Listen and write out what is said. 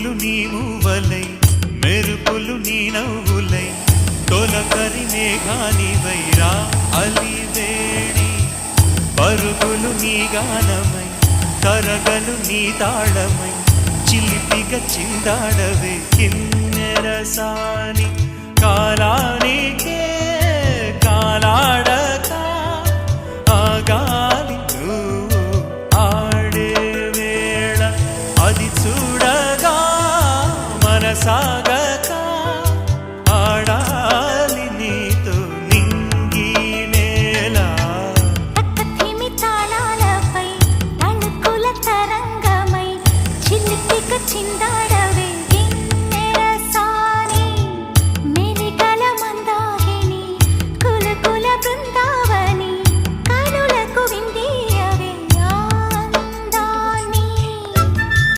పువ్వులు నీ మూవలై మెరుపులు నీ నవ్వులై తొలకరి మేఘానివైరా అలివేణి పరుగులు నీ గానమై తరగలు నీ తాళమై చిలిపిగా చిందాడవే కిన్నెరసాని కాలానికే కాలాడ